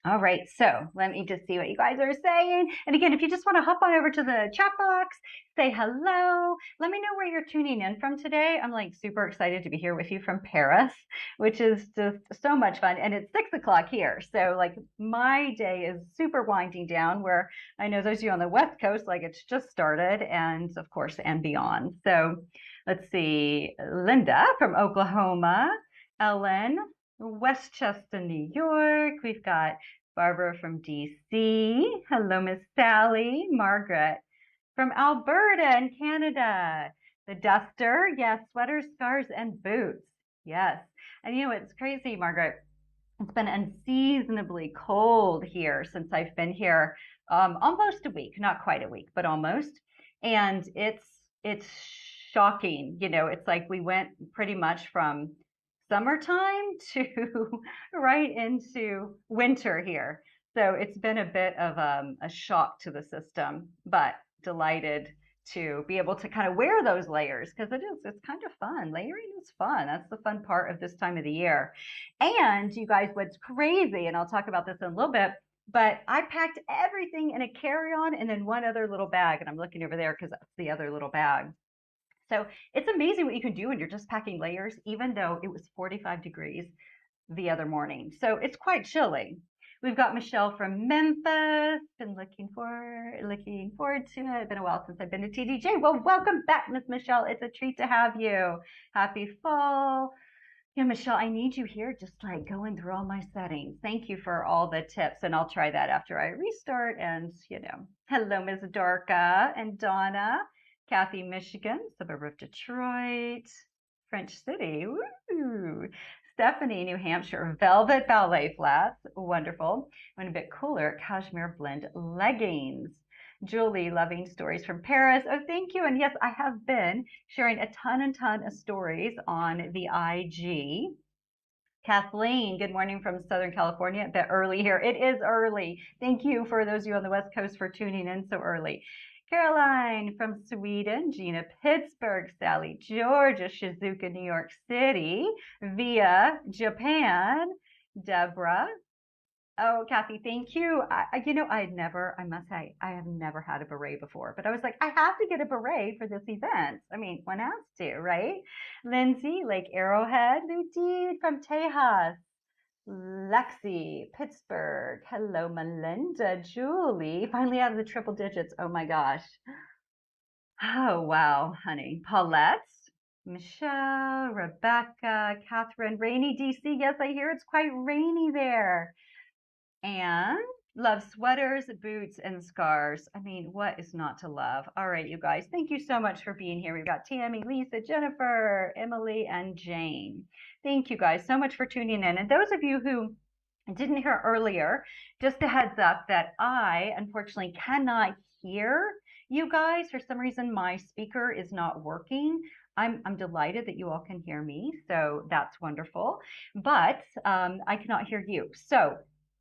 All right, so let me just see what you guys are saying. And again, if you just want to hop on over to the chat box, say hello. Let me know where you're tuning in from today. I'm like super excited to be here with you from Paris, which is just so much fun. And it's 6 o'clock here. So like my day is super winding down where I know those of you on the West Coast, like it's just started and of course, and beyond. So let's see, Linda from Oklahoma, Ellen, Westchester, New York. We've got Barbara from DC. Hello, Miss Sally. Margaret from Alberta in Canada. The duster, yes, sweaters, scarves, and boots. Yes. And you know, it's crazy, Margaret. It's been unseasonably cold here since I've been here almost a week, not quite a week, but almost. And it's shocking. You know, it's like we went pretty much from summertime to right into winter here. So it's been a bit of a shock to the system, but delighted to be able to kind of wear those layers because it's kind of fun. Layering is fun. That's the fun part of this time of the year. And you guys, what's crazy, and I'll talk about this in a little bit, but I packed everything in a carry-on and then one other little bag. And I'm looking over there because that's the other little bag. So it's amazing what you can do when you're just packing layers, even though it was 45 degrees the other morning. So it's quite chilly. We've got Michelle from Memphis. Been looking forward to it. It's been a while since I've been to TDJ. Well, welcome back, Miss Michelle. It's a treat to have you. Happy fall. Yeah, Michelle, I need you here just like going through all my settings. Thank you for all the tips, and I'll try that after I restart. And, hello, Ms. Dorka and Donna, Kathy, Michigan, suburb of Detroit, French City, woo! Stephanie, New Hampshire, Velvet Ballet Flats, wonderful. And a bit cooler, Cashmere Blend Leggings. Julie, loving stories from Paris. Oh, thank you. And yes, I have been sharing a ton of stories on the IG. Kathleen, good morning from Southern California. A bit early here. It is early. Thank you for those of you on the West Coast for tuning in so early. Caroline from Sweden, Gina, Pittsburgh, Sally, Georgia, Shizuoka, New York City, via Japan, Deborah, oh, Kathy, thank you. I must say, I have never had a beret before, but I was like, I have to get a beret for this event. I mean, one has to, right? Lindsay, Lake Arrowhead, Ludine from Tejas, Lexi, Pittsburgh. Hello, Melinda, Julie, finally out of the triple digits. Oh my gosh. Oh, wow, honey. Paulette, Michelle, Rebecca, Catherine, rainy DC. Yes, I hear it's quite rainy there. And love sweaters, boots, and scarves. I mean, what is not to love? All right, you guys, thank you so much for being here. We've got Tammy, Lisa, Jennifer, Emily, and Jane. Thank you guys so much for tuning in. And those of you who didn't hear earlier, just a heads up that I unfortunately cannot hear you guys. For some reason, my speaker is not working. I'm delighted that you all can hear me, so that's wonderful. But I cannot hear you. So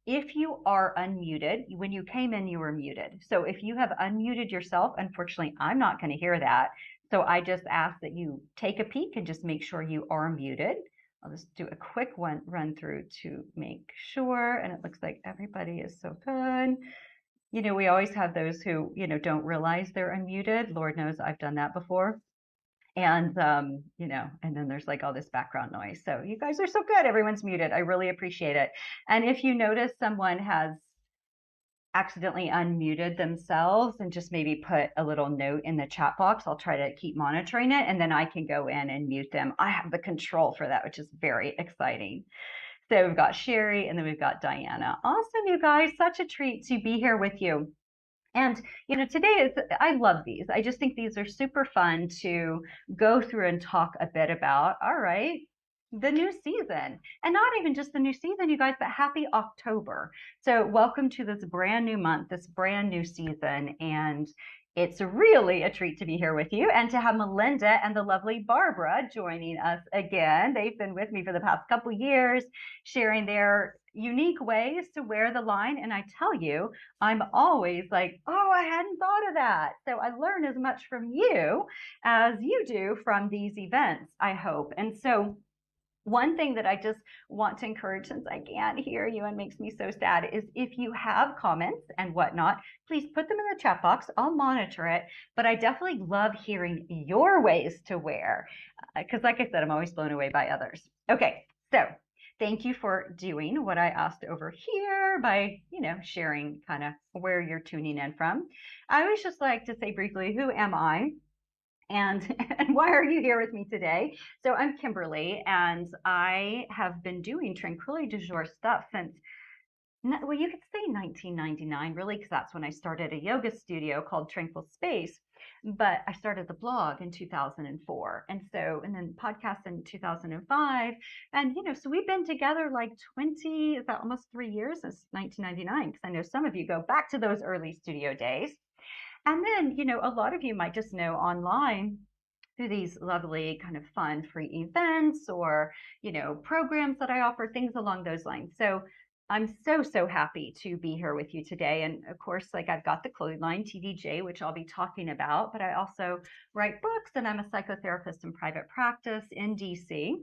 if you are unmuted, when you came in, you were muted. So if you have unmuted yourself, unfortunately, I'm not going to hear that. So I just ask that you take a peek and just make sure you are muted. I'll just do a quick run through to make sure. And it looks like everybody is so good. You know, we always have those who, don't realize they're unmuted. Lord knows I've done that before. And, and then there's like all this background noise. So you guys are so good. Everyone's muted. I really appreciate it. And if you notice someone has accidentally unmuted themselves and just maybe put a little note in the chat box, I'll try to keep monitoring it and then I can go in and mute them. I have the control for that, which is very exciting. So we've got Sherry and then we've got Diana. Awesome, you guys. Such a treat to be here with you. And, today I love these. I just think these are super fun to go through and talk a bit about. All right, the new season. And not even just the new season, you guys, but happy October. So welcome to this brand new month, this brand new season. And it's really a treat to be here with you and to have Melinda and the lovely Barbara joining us again. They've been with me for the past couple years, sharing their unique ways to wear the line. And I tell you, I'm always like, oh, I hadn't thought of that. So I learn as much from you as you do from these events, I hope. And so One thing that I just want to encourage, since I can't hear you and makes me so sad, is if you have comments and whatnot, please put them in the chat box. I'll monitor it, but I definitely love hearing your ways to wear, because like I said, I'm always blown away by others. Okay, so thank you for doing what I asked over here by, sharing kind of where you're tuning in from. I always just like to say briefly, who am I? And why are you here with me today? So I'm Kimberly, and I have been doing Tranquility du jour stuff since, well, you could say 1999, really, because that's when I started a yoga studio called Tranquil Space. But I started the blog in 2004, and then podcast in 2005, and so we've been together like 20, is that almost 3 years since 1999? Because I know some of you go back to those early studio days. And then, a lot of you might just know online through these lovely kind of fun free events or, programs that I offer, things along those lines. So I'm so, so happy to be here with you today. And of course, like I've got the clothing line, TDJ, which I'll be talking about, but I also write books and I'm a psychotherapist in private practice in DC.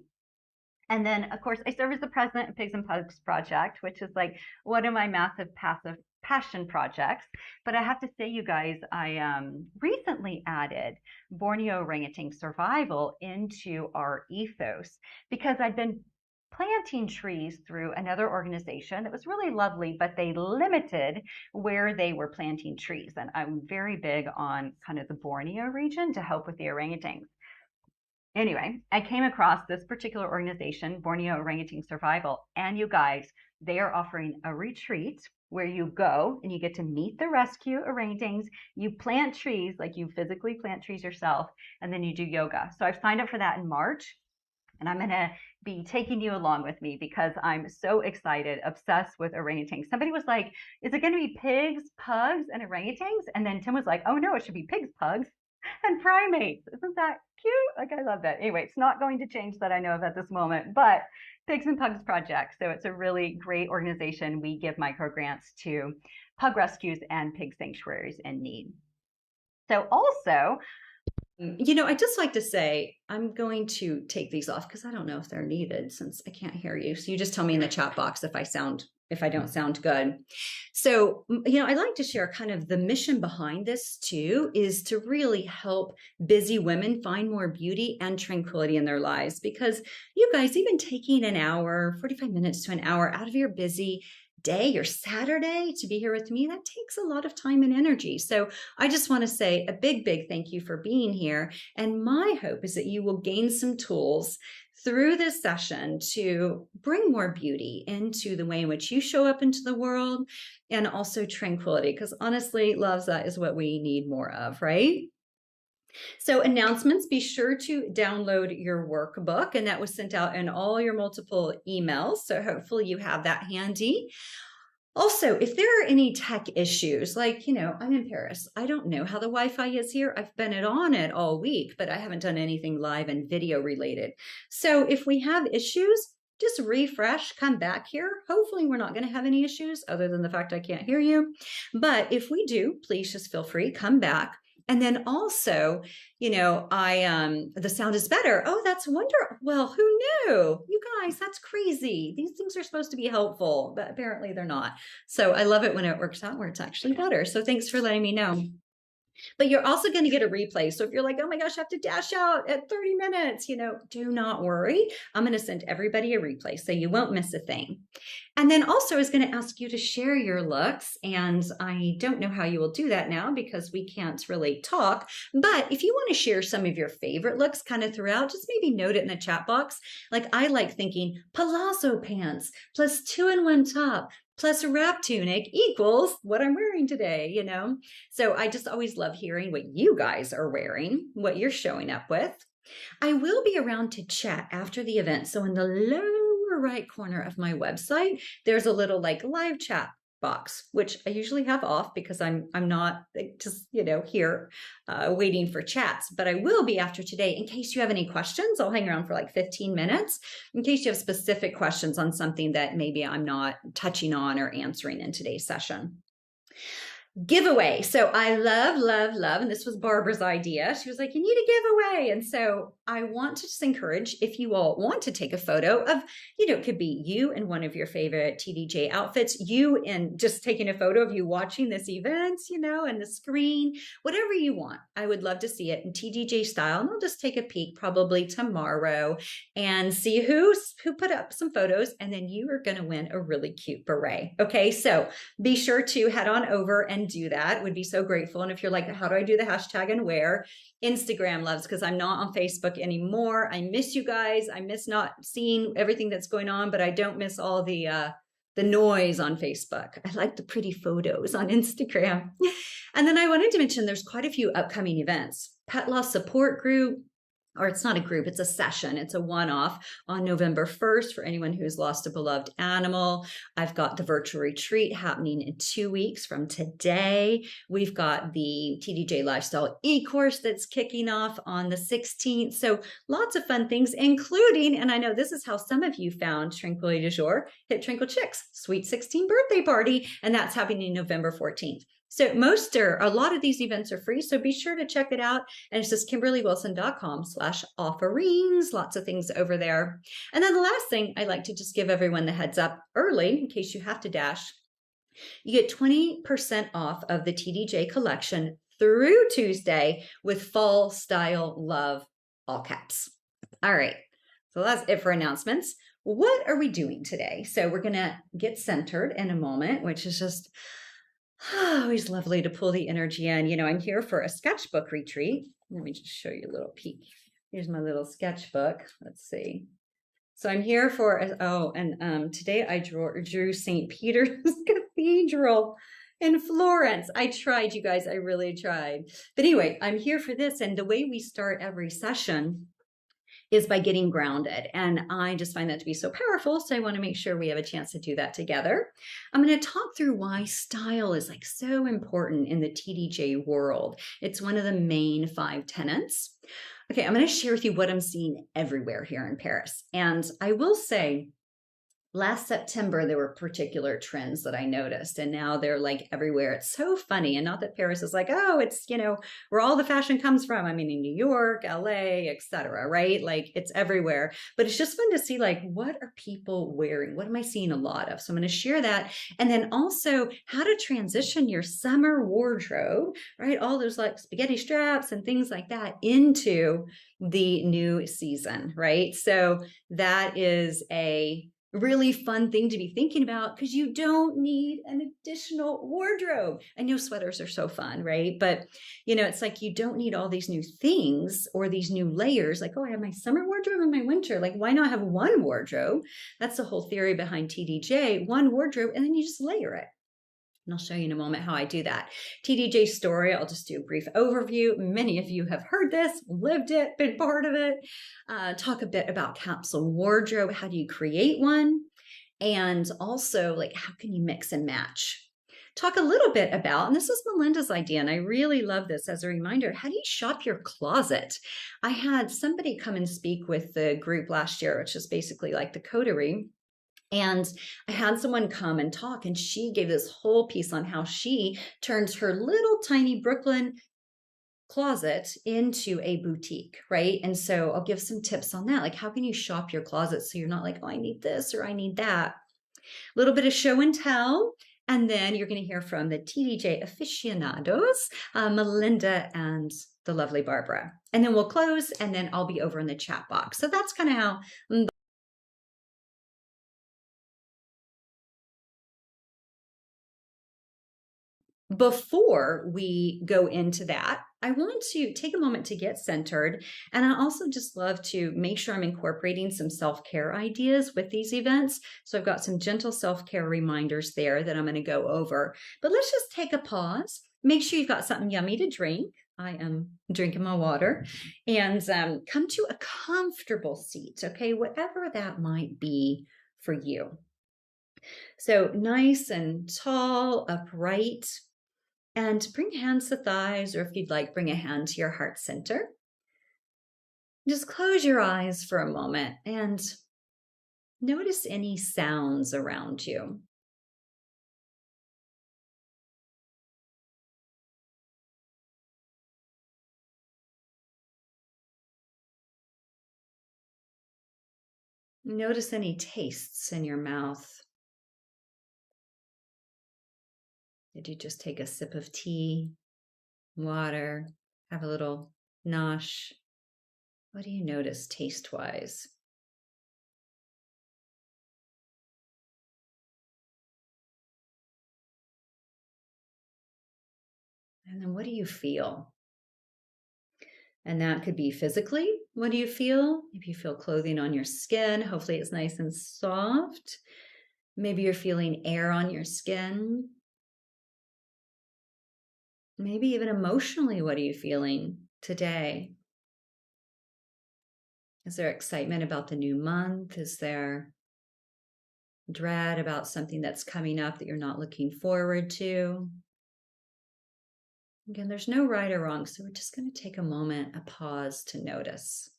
And then, of course, I serve as the president of Pigs and Pugs Project, which is like one of my massive passive passion projects. But I have to say, you guys, I recently added Borneo orangutan survival into our ethos because I'd been planting trees through another organization that was really lovely, but they limited where they were planting trees. And I'm very big on kind of the Borneo region to help with the orangutans. Anyway, I came across this particular organization, Borneo Orangutan Survival, and you guys, they are offering a retreat where you go and you get to meet the rescue orangutans. You plant trees, like you physically plant trees yourself, and then you do yoga. So I've signed up for that in March, and I'm going to be taking you along with me because I'm so excited, obsessed with orangutans. Somebody was like, is it going to be pigs, pugs, and orangutans? And then Tim was like, oh no, it should be pigs, pugs, and primates. Isn't that cute? Like, I love that. Anyway, it's not going to change that I know of at this moment, but Pigs and Pugs Project. So it's a really great organization. We give micro grants to pug rescues and pig sanctuaries in need. So also, I'd just like to say, I'm going to take these off because I don't know if they're needed since I can't hear you. So you just tell me in the chat box if I don't sound good. So, I'd like to share kind of the mission behind this too, is to really help busy women find more beauty and tranquility in their lives. Because you guys, even taking an hour, 45 minutes to an hour out of your busy day or Saturday to be here with me, that takes a lot of time and energy. So I just want to say a big, big thank you for being here. And my hope is that you will gain some tools through this session to bring more beauty into the way in which you show up into the world, and also tranquility, because honestly, loves, that is what we need more of, right? So announcements, be sure to download your workbook, and that was sent out in all your multiple emails. So hopefully you have that handy. Also, if there are any tech issues, like, I'm in Paris. I don't know how the Wi-Fi is here. I've been on it all week, but I haven't done anything live and video related. So if we have issues, just refresh, come back here. Hopefully we're not going to have any issues other than the fact I can't hear you. But if we do, please just feel free, come back. And then also, the sound is better. Oh, that's wonderful. Well, who knew? You guys, that's crazy. These things are supposed to be helpful, but apparently they're not. So I love it when it works out where it's actually better. So thanks for letting me know. But you're also going to get a replay. So if you're like, oh my gosh, I have to dash out at 30 minutes, do not worry. I'm going to send everybody a replay so you won't miss a thing. And then also I was going to ask you to share your looks. And I don't know how you will do that now because we can't really talk. But if you want to share some of your favorite looks kind of throughout, just maybe note it in the chat box. Like I like thinking palazzo pants plus 2-in-1 top plus a wrap tunic equals what I'm wearing today, So I just always love hearing what you guys are wearing, what you're showing up with. I will be around to chat after the event. So in the lower right corner of my website, there's a little live chat box, which I usually have off because I'm not just, here waiting for chats, but I will be after today in case you have any questions. I'll hang around for 15 minutes in case you have specific questions on something that maybe I'm not touching on or answering in today's session. giveaway. So I love, and this was Barbara's idea. She was like, you need a giveaway. And so I want to just encourage, if you all want to take a photo of, it could be you in one of your favorite TDJ outfits, you in just taking a photo of you watching this event, and the screen, whatever you want. I would love to see it in TDJ style. And I'll just take a peek probably tomorrow and see who put up some photos. And then you are going to win a really cute beret. Okay. So be sure to head on over and do that. Would be so grateful. And if you're like, how do I do the hashtag and where? Instagram loves, because I'm not on Facebook anymore. I miss you guys. I miss not seeing everything that's going on, but I don't miss all the noise on Facebook. I like the pretty photos on Instagram. And then I wanted to mention there's quite a few upcoming events. Pet loss support group, or it's not a group, it's a session. It's a one-off on November 1st for anyone who's lost a beloved animal. I've got the virtual retreat happening in 2 weeks from today. We've got the TDJ Lifestyle e-course that's kicking off on the 16th. So lots of fun things, including, and I know this is how some of you found Tranquility du Jour, Hip Twinkle Chicks Sweet 16 birthday party, and that's happening November 14th. So a lot of these events are free, so be sure to check it out. And it's just KimberlyWilson.com/offerings. Lots of things over there. And then the last thing I like to just give everyone the heads up early in case you have to dash. You get 20% off of the TDJ collection through Tuesday with Fall Style Love, all caps. All right. So that's it for announcements. What are we doing today? So we're going to get centered in a moment, which is just always lovely to pull the energy in. I'm here for a sketchbook retreat. Let me just show you a little peek. Here's my little sketchbook. Let's see. So I'm here for, today I drew St. Peter's Cathedral in Florence. I tried, you guys, I really tried. But anyway, I'm here for this. And the way we start every session is by getting grounded. And I just find that to be so powerful. So I want to make sure we have a chance to do that together. I'm going to talk through why style is so important in the TDJ world. It's one of the main 5 tenets. Okay, I'm going to share with you what I'm seeing everywhere here in Paris. And I will say, last September, there were particular trends that I noticed, and now they're everywhere. It's so funny. And not that Paris is it's, where all the fashion comes from. I mean, in New York, LA, etc., right? It's everywhere. But it's just fun to see, what are people wearing? What am I seeing a lot of? So I'm going to share that. And then also how to transition your summer wardrobe, right? All those spaghetti straps and things like that into the new season, right? So that is a really fun thing to be thinking about, because you don't need an additional wardrobe. I know sweaters are so fun, right? But it's you don't need all these new things or these new layers. I have my summer wardrobe and my winter. Why not have one wardrobe? That's the whole theory behind TDJ, one wardrobe, and then you just layer it. And I'll show you in a moment how I do that. TDJ story, I'll just do a brief overview. Many of you have heard this, lived it, been part of it. Talk a bit about Capsule Wardrobe. How do you create one? And also, how can you mix and match? Talk a little bit about, and this is Melinda's idea, and I really love this as a reminder, how do you shop your closet? I had somebody come and speak with the group last year, which is basically the coterie. And I had someone come and talk, and she gave this whole piece on how she turns her little tiny Brooklyn closet into a boutique, right? And so I'll give some tips on that. How can you shop your closet so you're not oh, I need this or I need that. A little bit of show and tell. And then you're going to hear from the TDJ aficionados, Melinda and the lovely Barbara. And then we'll close, and then I'll be over in the chat box. So that's kind of how before we go into that, I want to take a moment to get centered. And I also just love to make sure I'm incorporating some self-care ideas with these events. So I've got some gentle self-care reminders there that I'm going to go over. But let's just take a pause. Make sure you've got something yummy to drink. I am drinking my water. And come to a comfortable seat, okay? Whatever that might be for you. So nice and tall, upright. And bring hands to thighs, or if you'd like, bring a hand to your heart center. Just close your eyes for a moment and notice any sounds around you. Notice any tastes in your mouth. Did you just take a sip of tea, water, have a little nosh? What do you notice taste-wise? And then what do you feel? And that could be physically. What do you feel? If you feel clothing on your skin, hopefully it's nice and soft. Maybe you're feeling air on your skin. Maybe even emotionally, what are you feeling today? Is there excitement about the new month? Is there dread about something that's coming up that you're not looking forward to? Again, there's no right or wrong, so we're just going to take a moment, a pause to notice.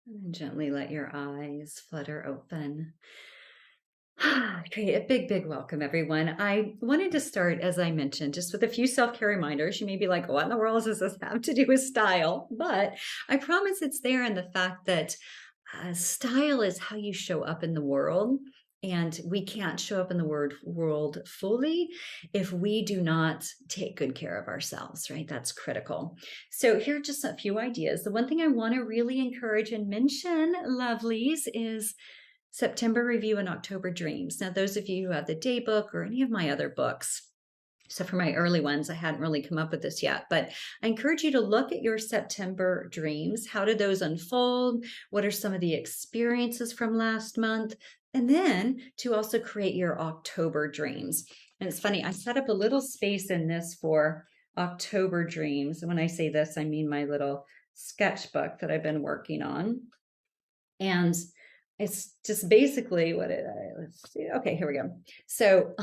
And then gently let your eyes flutter open. Great. A big, big welcome, everyone. I wanted to start, as I mentioned, just with a few self-care reminders. You may be like, what in the world does this have to do with style? But I promise it's there in the fact that style is how you show up in the world. And we can't show up in the world fully if we do not take good care of ourselves, right? That's critical. So here are just a few ideas. The one thing I want to really encourage and mention, lovelies, is September Review and October Dreams. Now, those of you who have the day book or any of my other books, so for my early ones, I hadn't really come up with this yet, but I encourage you to look at your September dreams. How did those unfold? What are some of the experiences from last month? And then to also create your October dreams. And it's funny, I set up a little space in this for October dreams. And when I say this, I mean my little sketchbook that I've been working on. And it's just basically let's see. Okay, here we go. So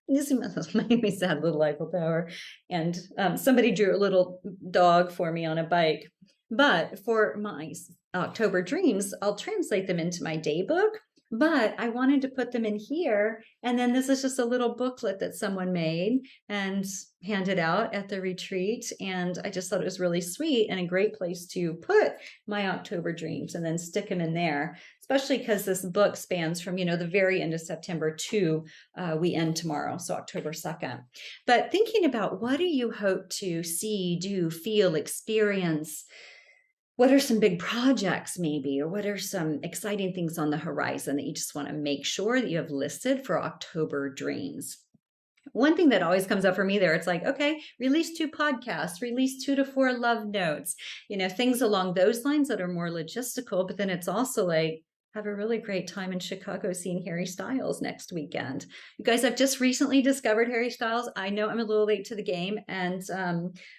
this made me sad, little Eiffel Tower. And somebody drew a little dog for me on a bike. But for my October dreams, I'll translate them into my day book. But I wanted to put them in here. And then this is just a little booklet that someone made and handed out at the retreat. And I just thought it was really sweet and a great place to put my October dreams and then stick them in there, especially because this book spans from, the very end of September to we end tomorrow, so October 2nd. But thinking about what do you hope to see, do, feel, experience? What are some big projects maybe, or what are some exciting things on the horizon that you just want to make sure that you have listed for October dreams? One thing that always comes up for me there, it's like, okay, release 2 podcasts, release 2 to 4 love notes, things along those lines that are more logistical, but then it's also like, have a really great time in Chicago seeing Harry Styles next weekend. You guys, I've just recently discovered Harry Styles. I know I'm a little late to the game, and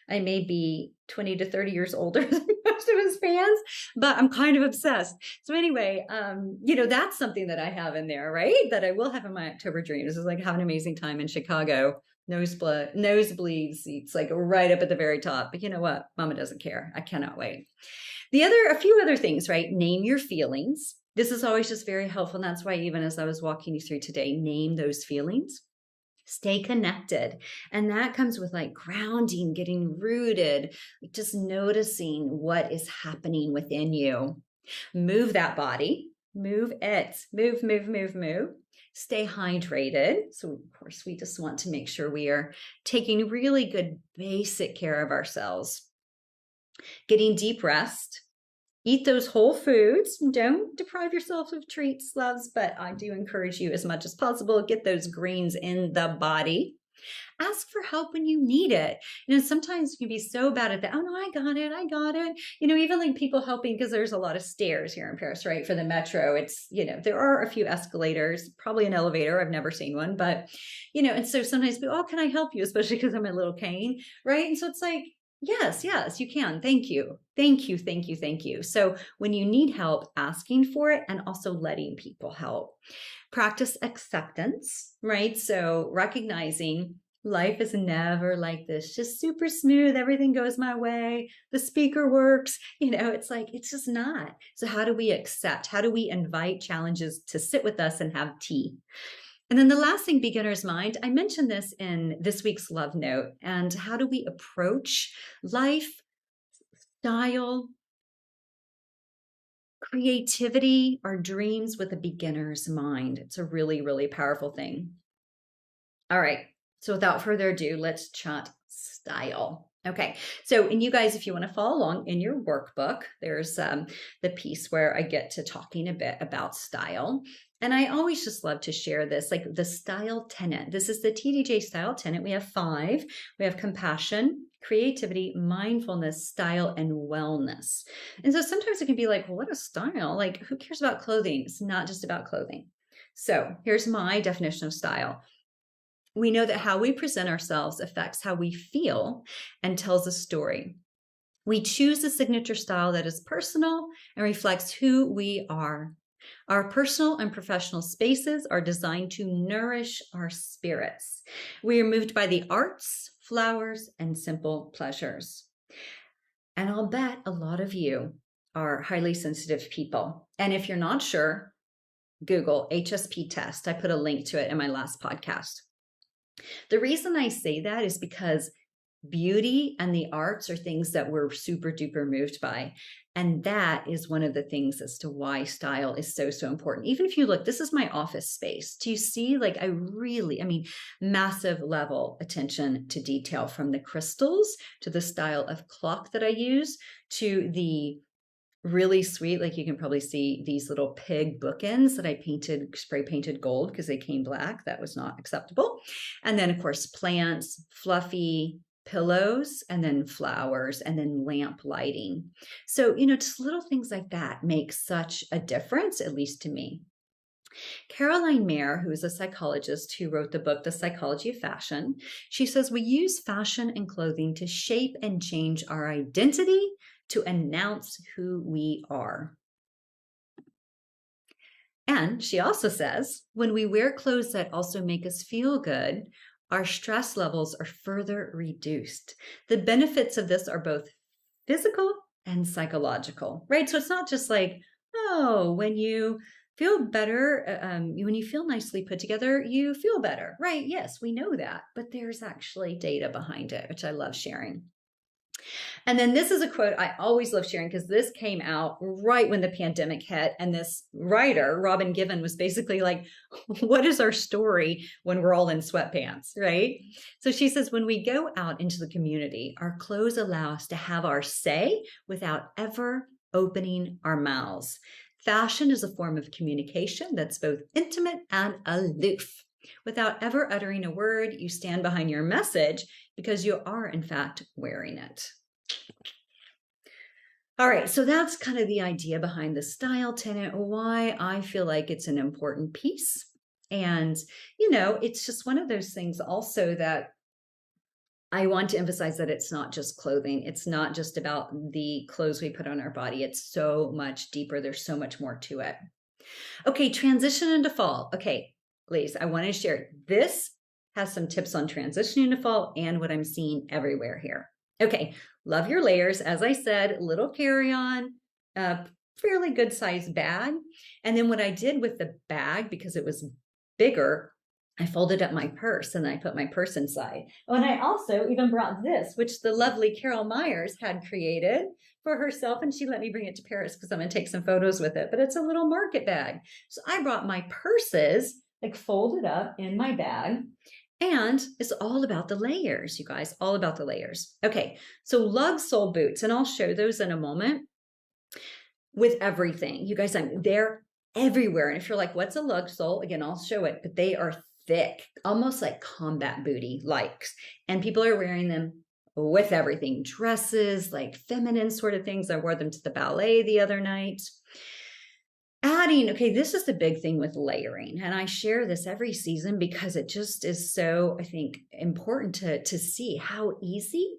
I may be 20 to 30 years older than most of his fans, but I'm kind of obsessed. So anyway, that's something that I have in there, right? That I will have in my October dreams is like have an amazing time in Chicago. Nosebleed seats, like right up at the very top. But you know what? Mama doesn't care. I cannot wait. A few other things, right? Name your feelings. This is always just very helpful. And that's why even as I was walking you through today, name those feelings. Stay connected. And that comes with like grounding, getting rooted, like just noticing what is happening within you. Move that body, move it, move. Stay hydrated. So of course, we just want to make sure we are taking really good basic care of ourselves. Getting deep rest. Eat those whole foods. Don't deprive yourself of treats, loves, but I do encourage you as much as possible, get those greens in the body. Ask for help when you need it. Sometimes you can be so bad at that. Oh no, I got it. Even like people helping, because there's a lot of stairs here in Paris, right? For the metro, it's, there are a few escalators, probably an elevator. I've never seen one, but, and so sometimes people, oh, can I help you? Especially because I'm a little cane, right? And so it's like, yes, you can. Thank you. So when you need help, asking for it and also letting people help. Practice acceptance, right? So recognizing Life is never like this, just super smooth. Everything goes my way. The speaker works. It's like, it's just not. So how do we accept? How do we invite challenges to sit with us and have tea? And then the last thing, beginner's mind, I mentioned this in this week's love note. And how do we approach life, style, creativity, our dreams with a beginner's mind? It's a really, really powerful thing. All right. So without further ado, let's chat style. Okay. So, and you guys, if you want to follow along in your workbook, there's the piece where I get to talking a bit about style. And I always just love to share this, like the style tenet. This is the TDJ style tenet. We have 5. We have compassion, creativity, mindfulness, style, and wellness. And so sometimes it can be like, well, what is style? Like, who cares about clothing? It's not just about clothing. So here's my definition of style. We know that how we present ourselves affects how we feel and tells a story. We choose a signature style that is personal and reflects who we are. Our personal and professional spaces are designed to nourish our spirits. We are moved by the arts, flowers, and simple pleasures. And I'll bet a lot of you are highly sensitive people. And if you're not sure, Google HSP test. I put a link to it in my last podcast. The reason I say that is because beauty and the arts are things that we're super duper moved by. And that is one of the things as to why style is so, so important. Even if you look, this is my office space. Do you see, like, massive level attention to detail, from the crystals to the style of clock that I use to the really sweet, like you can probably see these little pig bookends that I spray painted gold because they came black. That was not acceptable. And then of course, plants, fluffy pillows, and then flowers, and then lamp lighting. So, just little things like that make such a difference, at least to me. Caroline Mayer, who is a psychologist who wrote the book, The Psychology of Fashion, she says we use fashion and clothing to shape and change our identity, to announce who we are. And she also says, when we wear clothes that also make us feel good, our stress levels are further reduced. The benefits of this are both physical and psychological, right? So it's not just like, oh, when you feel better, when you feel nicely put together, you feel better, right? Yes, we know that, but there's actually data behind it, which I love sharing. And then this is a quote I always love sharing because this came out right when the pandemic hit. And this writer, Robin Given, was basically like, what is our story when we're all in sweatpants, right? So she says, when we go out into the community, our clothes allow us to have our say without ever opening our mouths. Fashion is a form of communication that's both intimate and aloof. Without ever uttering a word, you stand behind your message because you are, in fact, wearing it. All right, so that's kind of the idea behind the style tenet, why I feel like it's an important piece. And, it's just one of those things also that I want to emphasize, that it's not just clothing. It's not just about the clothes we put on our body. It's so much deeper. There's so much more to it. Okay, transition into fall. Okay, ladies, I want to share. This has some tips on transitioning to fall and what I'm seeing everywhere here. Okay, love your layers. As I said, little carry-on, fairly good sized bag. And then what I did with the bag, because it was bigger, I folded up my purse and I put my purse inside. Oh, and I also even brought this, which the lovely Carol Myers had created for herself, and she let me bring it to Paris because I'm going to take some photos with it. But it's a little market bag. So I brought my purses like folded up in my bag. And it's all about the layers, you guys, all about the layers. Okay, so lug sole boots, and I'll show those in a moment with everything. You guys, they're everywhere. And if you're like, what's a lug sole? Again, I'll show it, but they are thick, almost like combat booty likes. And people are wearing them with everything, dresses, like feminine sort of things. I wore them to the ballet the other night. Adding, okay, this is the big thing with layering. And I share this every season because it just is so, I think, important to see how easy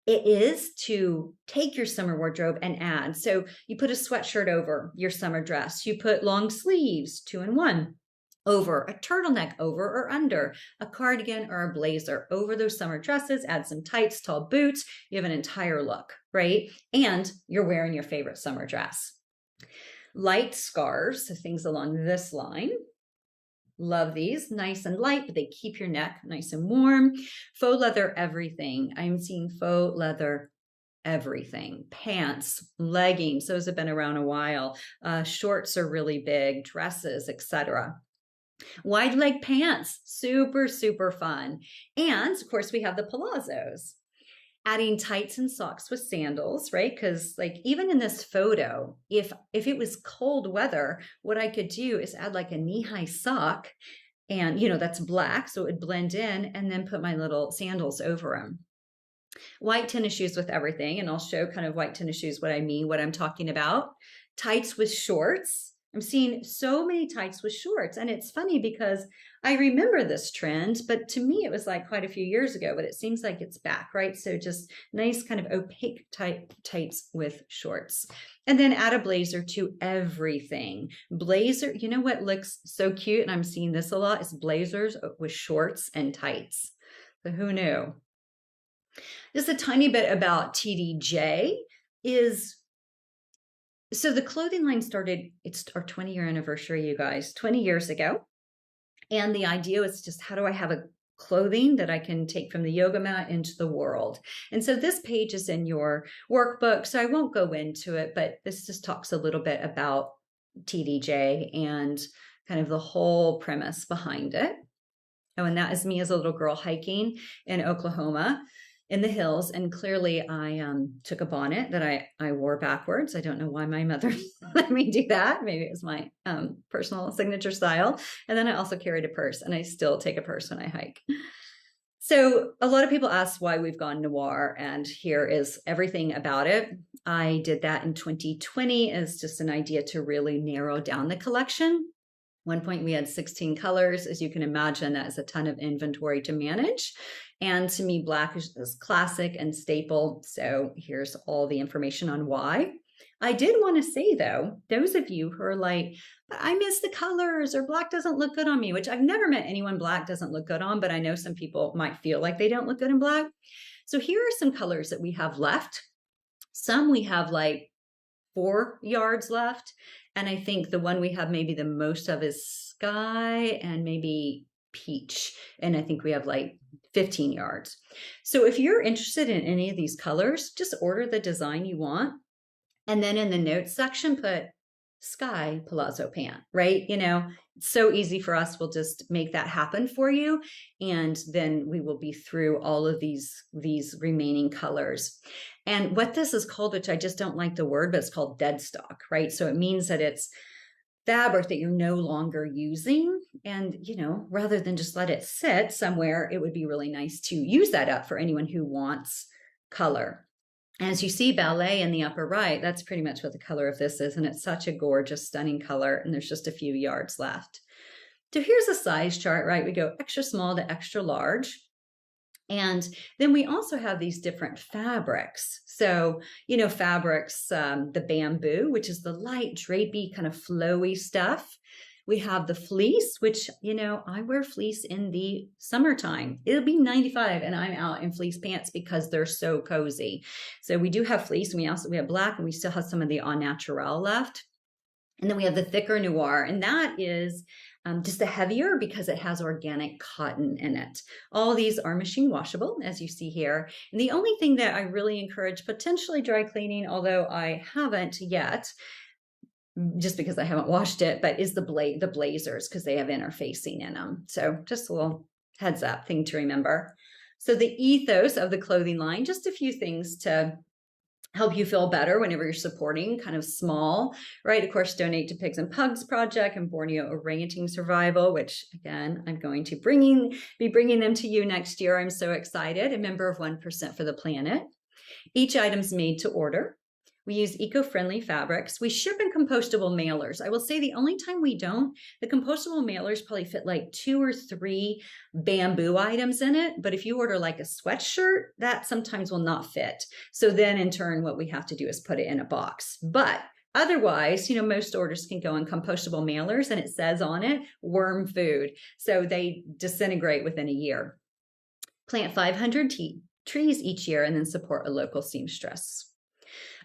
it is to take your summer wardrobe and add. So you put a sweatshirt over your summer dress. You put long sleeves, 2-in-1. over a turtleneck, over or under a cardigan or a blazer, over those summer dresses, add some tights, tall boots. You have an entire look, right? And you're wearing your favorite summer dress. Light scarves, so things along this line. Love these, nice and light, but they keep your neck nice and warm. Faux leather everything. I'm seeing faux leather everything. Pants, leggings, those have been around a while. Shorts are really big, dresses, etc. Wide leg pants, super, super fun. And of course, we have the palazzos. Adding tights and socks with sandals, right? Because like even in this photo, if it was cold weather, what I could do is add like a knee-high sock, and that's black, so it would blend in, and then put my little sandals over them. White tennis shoes with everything, and I'll show kind of white tennis shoes what I mean, what I'm talking about. Tights with shorts. I'm seeing so many tights with shorts, and it's funny because I remember this trend, but to me, it was like quite a few years ago, but it seems like it's back, right? So just nice kind of opaque tights with shorts. And then add a blazer to everything. Blazer, you know what looks so cute, and I'm seeing this a lot, is blazers with shorts and tights. So who knew? Just a tiny bit about TDJ is, so the clothing line started, it's our 20-year anniversary, you guys, 20 years ago. And the idea was just, how do I have a clothing that I can take from the yoga mat into the world? And so this page is in your workbook, so I won't go into it, but this just talks a little bit about TDJ and kind of the whole premise behind it. Oh, and that is me as a little girl hiking in Oklahoma in the hills. And clearly I took a bonnet that I wore backwards. I don't know why my mother let me do that. Maybe it was my personal signature style. And then I also carried a purse, and I still take a purse when I hike. So a lot of people ask why we've gone noir, and here is everything about it. I did that in 2020 as just an idea to really narrow down the collection. One point we had 16 colors. As you can imagine, that is a ton of inventory to manage. And to me, black is classic and staple. So here's all the information on why. I did want to say though, those of you who are like, I miss the colors, or black doesn't look good on me, which I've never met anyone black doesn't look good on, but I know some people might feel like they don't look good in black. So here are some colors that we have left. Some we have like 4 yards left. And I think the one we have maybe the most of is sky and maybe peach. And I think we have like 15 yards. So if you're interested in any of these colors, just order the design you want. And then in the notes section, put sky palazzo pant, right? It's so easy for us. We'll just make that happen for you. And then we will be through all of these remaining colors. And what this is called, which I just don't like the word, but it's called dead stock, right? So it means that it's fabric that you're no longer using. And, rather than just let it sit somewhere, it would be really nice to use that up for anyone who wants color. As you see ballet in the upper right, that's pretty much what the color of this is. And it's such a gorgeous, stunning color. And there's just a few yards left. So here's a size chart, right? We go extra small to extra large. And then we also have these different fabrics. So, fabrics, the bamboo, which is the light, drapey, kind of flowy stuff. We have the fleece, which, I wear fleece in the summertime. It'll be 95 and I'm out in fleece pants because they're so cozy. So we do have fleece, and we have black, and we still have some of the au naturel left. And then we have the thicker noir, and that is just a heavier because it has organic cotton in it. All these are machine washable, as you see here. And the only thing that I really encourage potentially dry cleaning, although I haven't yet, just because I haven't washed it, but is the blazers, because they have interfacing in them. So just a little heads up thing to remember. So the ethos of the clothing line, just a few things to help you feel better whenever you're supporting kind of small, right? Of course, donate to Pigs and Pugs Project and Borneo Orangutan Survival, which again, I'm going to be bringing them to you next year. I'm so excited. A member of 1% for the Planet. Each item's made to order. We use eco-friendly fabrics. We ship in compostable mailers. I will say the only time we don't, the compostable mailers probably fit like 2 or 3 bamboo items in it. But if you order like a sweatshirt, that sometimes will not fit. So then in turn, what we have to do is put it in a box. But Otherwise, most orders can go on compostable mailers and it says on it, worm food. So they disintegrate within a year. Plant 500 trees each year and then support a local seamstress.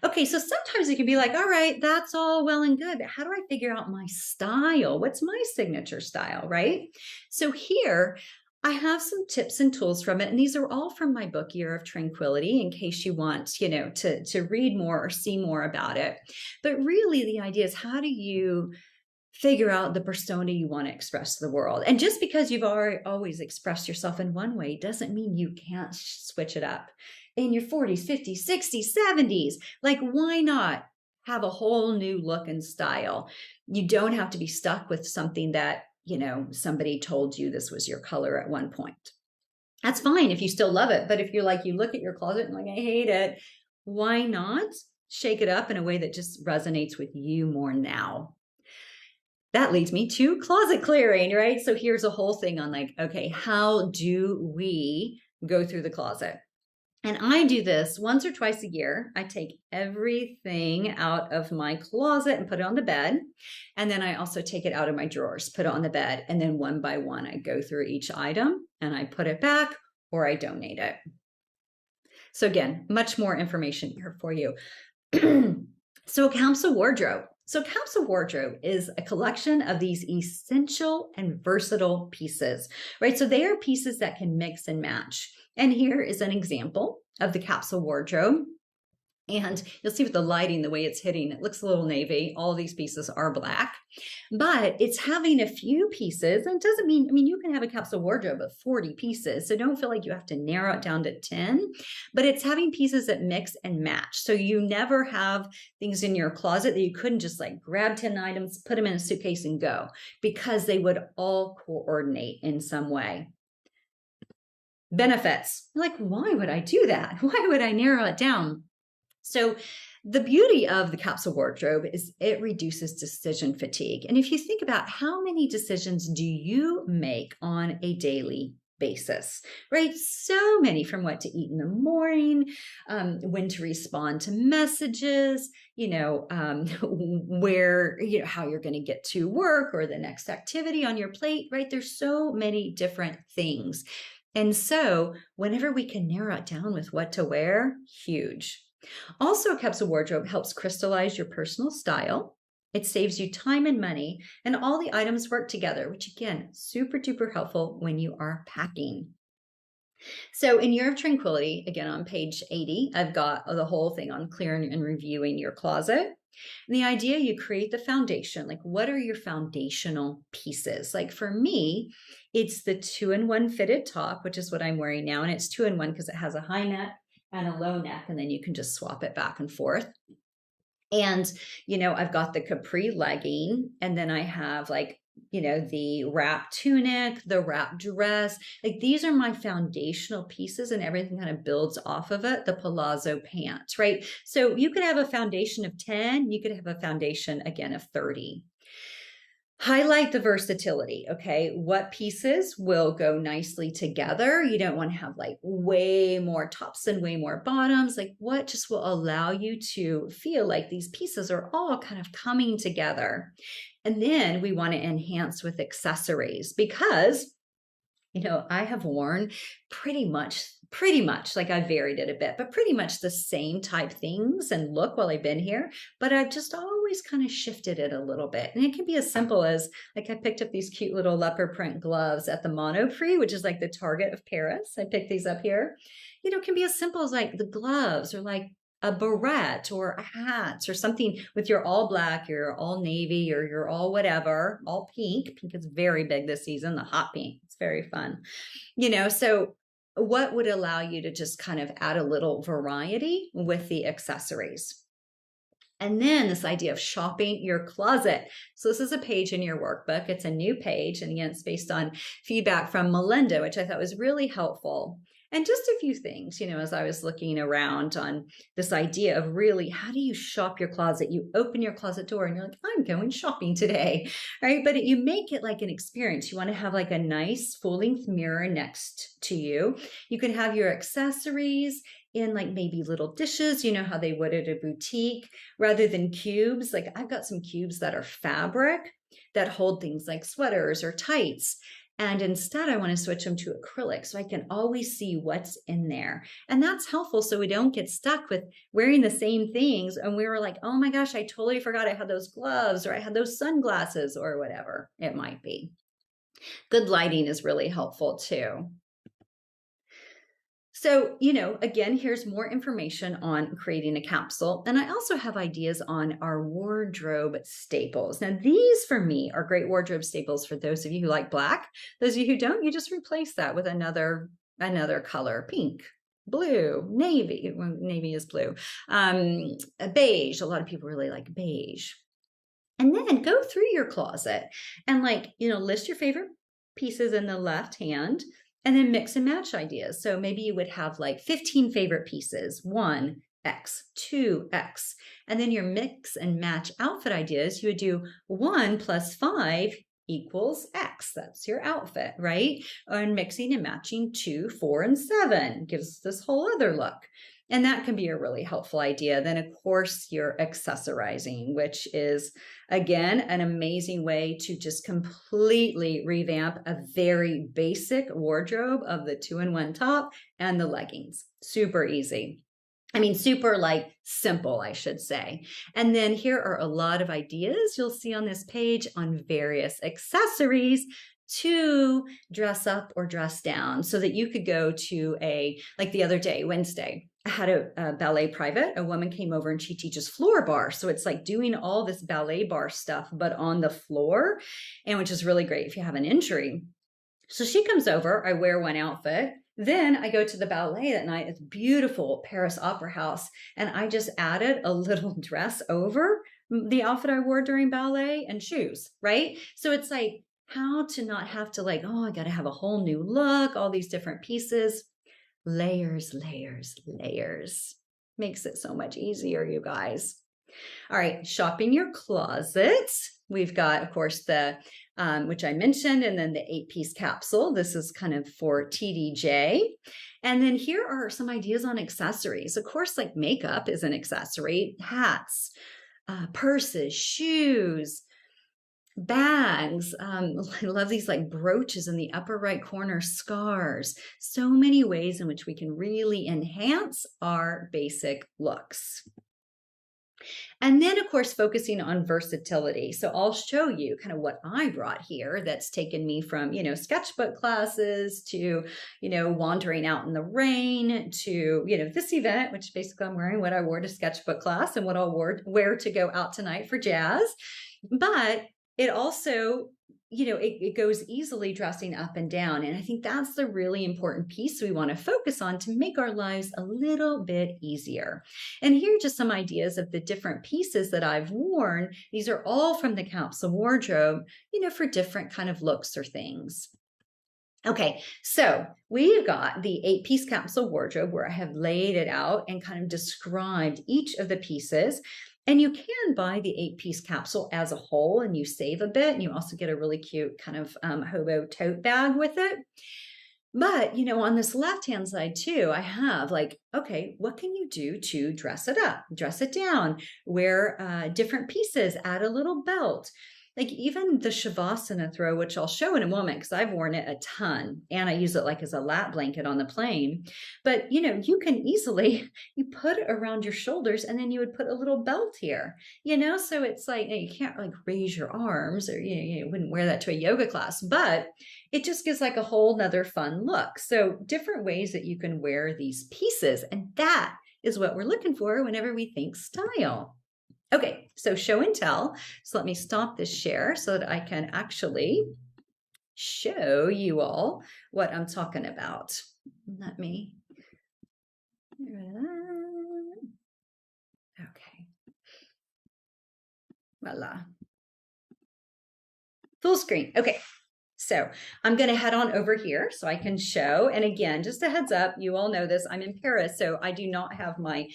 Okay, so sometimes it can be like, all right, that's all well and good, but how do I figure out my style? What's my signature style, right? So here, I have some tips and tools from it, and these are all from my book, Year of Tranquility, in case you want, to read more or see more about it. But really, the idea is, how do you figure out the persona you want to express to the world? And just because you've always expressed yourself in one way doesn't mean you can't switch it up. In your 40s, 50s, 60s, 70s, like, why not have a whole new look and style? You don't have to be stuck with something that somebody told you this was your color at one point. That's fine if you still love it. But if you're like, you look at your closet and like, I hate it, why not shake it up in a way that just resonates with you more now? That leads me to closet clearing, right? So here's a whole thing on like, okay, how do we go through the closet? And I do this once or twice a year. I take everything out of my closet and put it on the bed. And then I also take it out of my drawers, put it on the bed. And then one by one, I go through each item and I put it back or I donate it. So again, much more information here for you. So a capsule wardrobe. So capsule wardrobe is a collection of these essential and versatile pieces, right? So they are pieces that can mix and match. And here is an example of the capsule wardrobe. And you'll see with the lighting, the way it's hitting, it looks a little navy. All these pieces are black, but it's having a few pieces. And it doesn't mean, you can have a capsule wardrobe of 40 pieces. So don't feel like you have to narrow it down to 10, but it's having pieces that mix and match. So you never have things in your closet that you couldn't just like grab 10 items, put them in a suitcase and go, because they would all coordinate in some way. Benefits. Like, why would I do that? Why would I narrow it down? So the beauty of the capsule wardrobe is it reduces decision fatigue. And if you think about how many decisions do you make on a daily basis, right? So many, from what to eat in the morning, when to respond to messages, where, how you're going to get to work or the next activity on your plate, right? There's so many different things. And so whenever we can narrow it down with what to wear, huge. Also, a capsule wardrobe helps crystallize your personal style. It saves you time and money, and all the items work together, which again, super duper helpful when you are packing. So in Year of Tranquility, again, on page 80, I've got the whole thing on clearing and reviewing your closet. And the idea, you create the foundation. Like, what are your foundational pieces? Like for me, it's the 2-in-1 fitted top, which is what I'm wearing now. And it's 2-in-1 because it has a high neck and a low neck, and then you can just swap it back and forth. And, I've got the Capri legging, and then I have like, the wrap tunic, the wrap dress. Like, these are my foundational pieces, and everything kind of builds off of it. The palazzo pants, right? So you could have a foundation of 10, you could have a foundation again of 30. Highlight the versatility, okay? What pieces will go nicely together? You don't want to have like way more tops and way more bottoms. Like, what just will allow you to feel like these pieces are all kind of coming together? And then we want to enhance with accessories, because I have worn pretty much, like, I varied it a bit, but pretty much the same type things and look while I've been here, but I've just always kind of shifted it a little bit. And it can be as simple as, like, I picked up these cute little leopard print gloves at the Monoprix, which is like the Target of Paris. I picked these up here. It can be as simple as like the gloves, or like a barrette or a hat, or something with your all black, your all navy, or your all whatever, all pink. Pink is very big this season, the hot pink. It's very fun. So what would allow you to just kind of add a little variety with the accessories? And then this idea of shopping your closet. So this is a page in your workbook. It's a new page. And again, it's based on feedback from Melinda, which I thought was really helpful. And just a few things, as I was looking around on this idea of really, how do you shop your closet? You open your closet door and you're like, I'm going shopping today, right? But you make it like an experience. You want to have like a nice full-length mirror next to you. You can have your accessories in like maybe little dishes, you know how they would at a boutique, rather than cubes. Like I've got some cubes that are fabric that hold things like sweaters or tights. And instead, I want to switch them to acrylic so I can always see what's in there. And that's helpful so we don't get stuck with wearing the same things. And we were like, oh my gosh, I totally forgot I had those gloves or I had those sunglasses or whatever it might be. Good lighting is really helpful too. So, again, here's more information on creating a capsule. And I also have ideas on our wardrobe staples. Now, these for me are great wardrobe staples for those of you who like black. Those of you who don't, you just replace that with another color, pink, blue, navy. Well, navy is blue. Beige. A lot of people really like beige. And then go through your closet and list your favorite pieces in the left hand. And then mix and match ideas. So maybe you would have like 15 favorite pieces, 1X, 2X. And then your mix and match outfit ideas, you would do 1 + 5 equals X. That's your outfit, right? And mixing and matching 2, 4, and 7 gives this whole other look. And that can be a really helpful idea. Then, of course, you're accessorizing, which is, again, an amazing way to just completely revamp a very basic wardrobe of the 2-in-1 top and the leggings. Super easy. I mean, super simple, I should say. And then here are a lot of ideas you'll see on this page on various accessories to dress up or dress down so that you could go to like the other day, Wednesday, I had a ballet private. A woman came over and she teaches floor bar. So it's like doing all this ballet bar stuff, but on the floor, and which is really great if you have an injury. So she comes over, I wear one outfit. Then I go to the ballet that night. It's beautiful Paris Opera House. And I just added a little dress over the outfit I wore during ballet and shoes, right? So it's like how to not have to I got to have a whole new look, all these different pieces. Layers, layers, layers. Makes it so much easier, you guys. All right, shopping your closet. We've got, of course, the which I mentioned, and then the 8-piece capsule. This is kind of for TDJ. And then here are some ideas on accessories. Of course, makeup is an accessory, hats, purses, shoes, bags. I love these brooches in the upper right corner, scarves. So many ways in which we can really enhance our basic looks. And then, of course, focusing on versatility. So I'll show you kind of what I brought here that's taken me from, sketchbook classes to, wandering out in the rain to, this event, which basically I'm wearing what I wore to sketchbook class and what I'll wear to go out tonight for jazz. But it also, it goes easily dressing up and down. And I think that's the really important piece we want to focus on to make our lives a little bit easier. And here are just some ideas of the different pieces that I've worn. These are all from the Capsule Wardrobe, for different kind of looks or things. Okay, so we've got the 8-piece capsule wardrobe where I have laid it out and kind of described each of the pieces. And you can buy the 8-piece capsule as a whole and you save a bit. And you also get a really cute kind of hobo tote bag with it. But, on this left-hand side too, I have okay, what can you do to dress it up, dress it down, wear different pieces, add a little belt. Even the Shavasana Throw, which I'll show in a moment because I've worn it a ton and I use it as a lap blanket on the plane. But, you can easily, you put it around your shoulders and then you would put a little belt here, so it's you can't raise your arms or, you wouldn't wear that to a yoga class, but it just gives a whole nother fun look. So different ways that you can wear these pieces. And that is what we're looking for whenever we think style. Okay, so show and tell. So let me stop this share so that I can actually show you all what I'm talking about. Let me. Okay. Voila. Full screen. Okay. So I'm going to head on over here so I can show. And again, just a heads up, you all know this, I'm in Paris, so I do not have my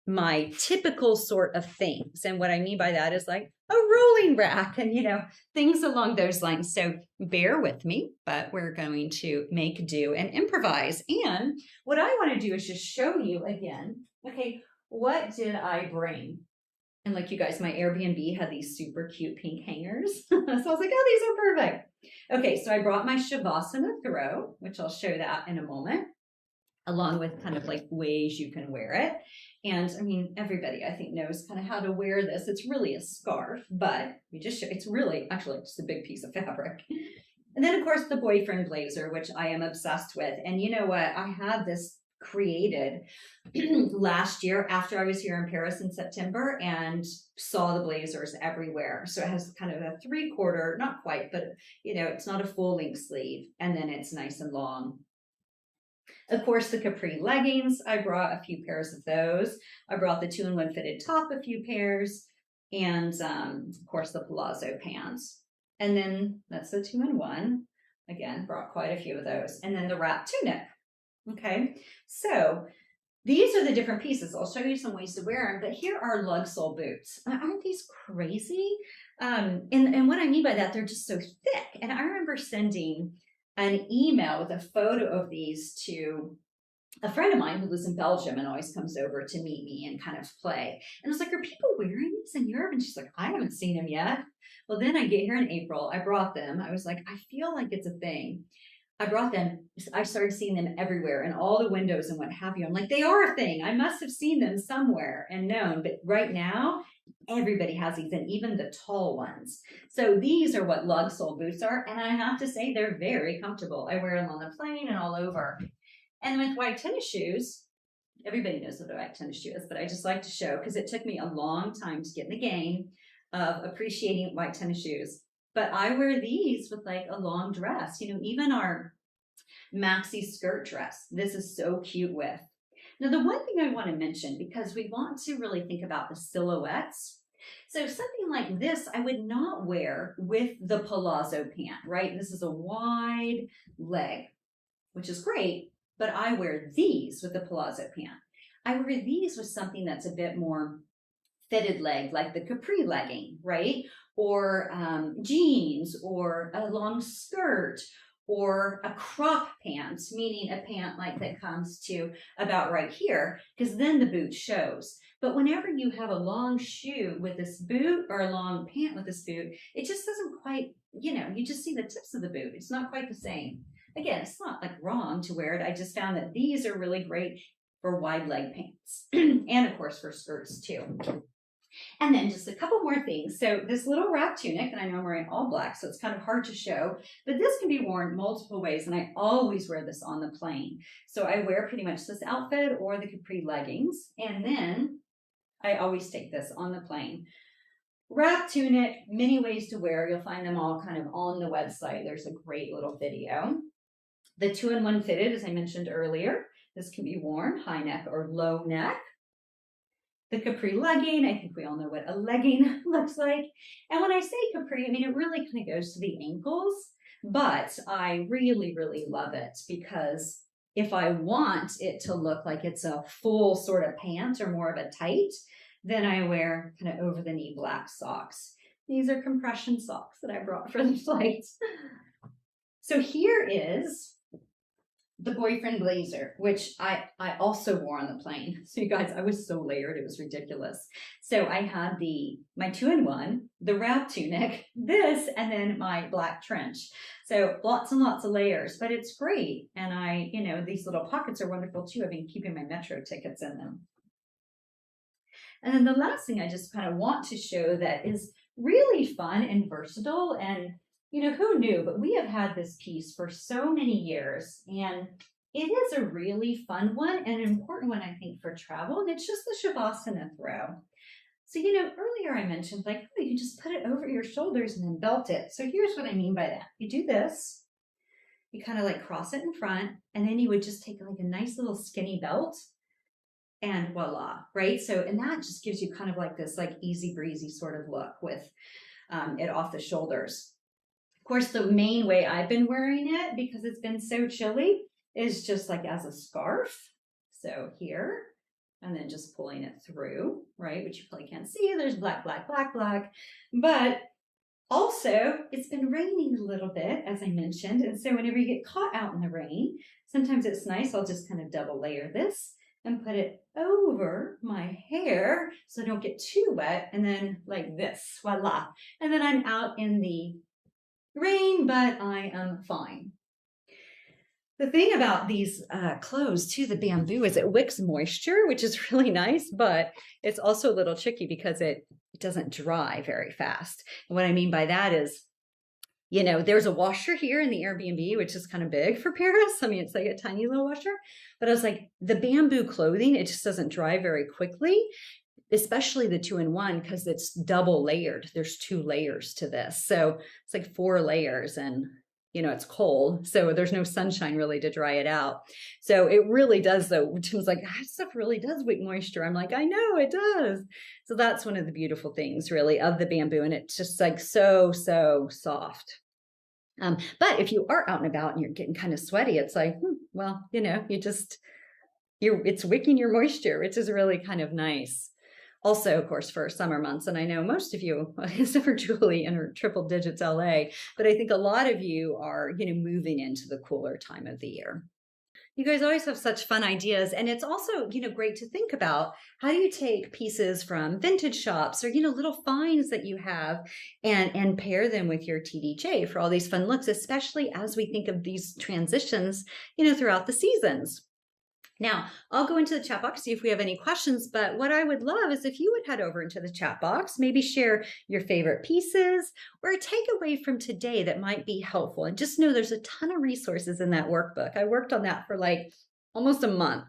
my typical sort of things. And what I mean by that is like a rolling rack and, things along those lines. So bear with me, but we're going to make do and improvise. And what I want to do is just show you again, okay, what did I bring? And like you guys, my Airbnb had these super cute pink hangers. So I was like, oh, these are perfect. Okay, so I brought my Shavasana Throw, which I'll show that in a moment, along with kind of like ways you can wear it. And I mean, everybody I think knows kind of how to wear this. It's really a scarf, but we just show, it's really actually just a big piece of fabric. And then of course the boyfriend blazer, which I am obsessed with. And you know what? I had this created last year after I was here in Paris in September and saw the blazers everywhere. So it has kind of a 3/4, not quite, but it's not a full length sleeve. And then it's nice and long. Of course, the Capri Leggings, I brought a few pairs of those. I brought the 2-in-1 fitted top, a few pairs, and of course the palazzo pants. And then that's the 2-in-1. Again, brought quite a few of those. And then the wrap tunic. Okay, so these are the different pieces. I'll show you some ways to wear them, but here are lug sole boots. Aren't these crazy? And what I mean by that, they're just so thick. And I remember sending an email with a photo of these to a friend of mine who lives in Belgium and always comes over to meet me and kind of play. And I was like, are people wearing these in Europe? And she's like, I haven't seen them yet. Well, then I get here in April. I brought them. I was like, I feel like it's a thing. I brought them. I started seeing them everywhere in all the windows and what have you. I'm like, they are a thing. I must have seen them somewhere and known. But right now, everybody has these, and even the tall ones. So these are what lug sole boots are. And I have to say, they're very comfortable. I wear them on the plane and all over. And with white tennis shoes, everybody knows what a white tennis shoe is, but I just like to show because it took me a long time to get in the game of appreciating white tennis shoes. But I wear these with like a long dress, even our maxi skirt dress. This is so cute with. Now, the one thing I want to mention, because we want to really think about the silhouettes. So something like this, I would not wear with the palazzo pant, right? This is a wide leg, which is great, but I wear these with the palazzo pant. I wear these with something that's a bit more fitted leg, like the Capri legging, right? Or jeans, or a long skirt, or a crop pant, meaning a pant like that comes to about right here, because then the boot shows. But whenever you have a long shoe with this boot or a long pant with this boot, it just doesn't quite, you just see the tips of the boot. It's not quite the same. Again, it's not like wrong to wear it. I just found that these are really great for wide leg pants and of course for skirts too. And then just a couple more things. So this little wrap tunic, and I know I'm wearing all black, so it's kind of hard to show, but this can be worn multiple ways, and I always wear this on the plane. So I wear pretty much this outfit or the Capri leggings, and then I always take this on the plane. Wrap tunic, many ways to wear. You'll find them all kind of on the website. There's a great little video. The 2-in-1 fitted, as I mentioned earlier, this can be worn high neck or low neck. The Capri legging, I think we all know what a legging looks like. And when I say Capri, I mean, it really kind of goes to the ankles, but I really, really love it because if I want it to look like it's a full sort of pant or more of a tight, then I wear kind of over the knee black socks. These are compression socks that I brought for the flight. So here is the boyfriend blazer, which I also wore on the plane. So you guys, I was so layered, it was ridiculous. So I had my 2-in-1, the wrap tunic, this, and then my black trench. So lots and lots of layers, but it's great. And these little pockets are wonderful too. I've been keeping my metro tickets in them. And then the last thing I just kind of want to show that is really fun and versatile, and who knew, but we have had this piece for so many years, and it is a really fun one and an important one, I think, for travel, and it's just the Shavasana Throw. So, earlier I mentioned, like, oh, you can just put it over your shoulders and then belt it. So here's what I mean by that. You do this, you kind of like cross it in front, and then you would just take like a nice little skinny belt, and voila, right? So, and that just gives you kind of like this like easy breezy sort of look with it off the shoulders. Of course, the main way I've been wearing it, because it's been so chilly, is just like as a scarf. So here, and then just pulling it through, right? Which you probably can't see. There's black, black, black, black. But also, it's been raining a little bit, as I mentioned. And so whenever you get caught out in the rain, sometimes it's nice. I'll just kind of double layer this and put it over my hair so I don't get too wet. And then like this, voila. And then I'm out in the rain, but I am fine. The thing about these clothes too, the bamboo, is it wicks moisture, which is really nice, but it's also a little tricky because it doesn't dry very fast. And what I mean by that is, you know, there's a washer here in the Airbnb, which is kind of big for Paris. I mean, it's like a tiny little washer, but I was like, the bamboo clothing, it just doesn't dry very quickly, especially the 2-in-1, because it's double layered. There's 2 layers to this. So it's like 4 layers, and you know, it's cold, so there's no sunshine really to dry it out. So it really does, though. Tim's like, that stuff really does wick moisture. I'm like, I know it does. So that's one of the beautiful things really of the bamboo. And it's just like so soft. But if you are out and about and you're getting kind of sweaty, it's like, well, you know, it's wicking your moisture, which is really kind of nice. Also, of course, for summer months, and I know most of you, except for Julie and her triple digits LA, but I think a lot of you are, you know, moving into the cooler time of the year. You guys always have such fun ideas, and it's also, you know, great to think about how do you take pieces from vintage shops or, you know, little finds that you have and pair them with your TDJ for all these fun looks, especially as we think of these transitions, you know, throughout the seasons. Now, I'll go into the chat box, see if we have any questions, but what I would love is if you would head over into the chat box, maybe share your favorite pieces or a takeaway from today that might be helpful. And just know there's a ton of resources in that workbook. I worked on that for like almost a month.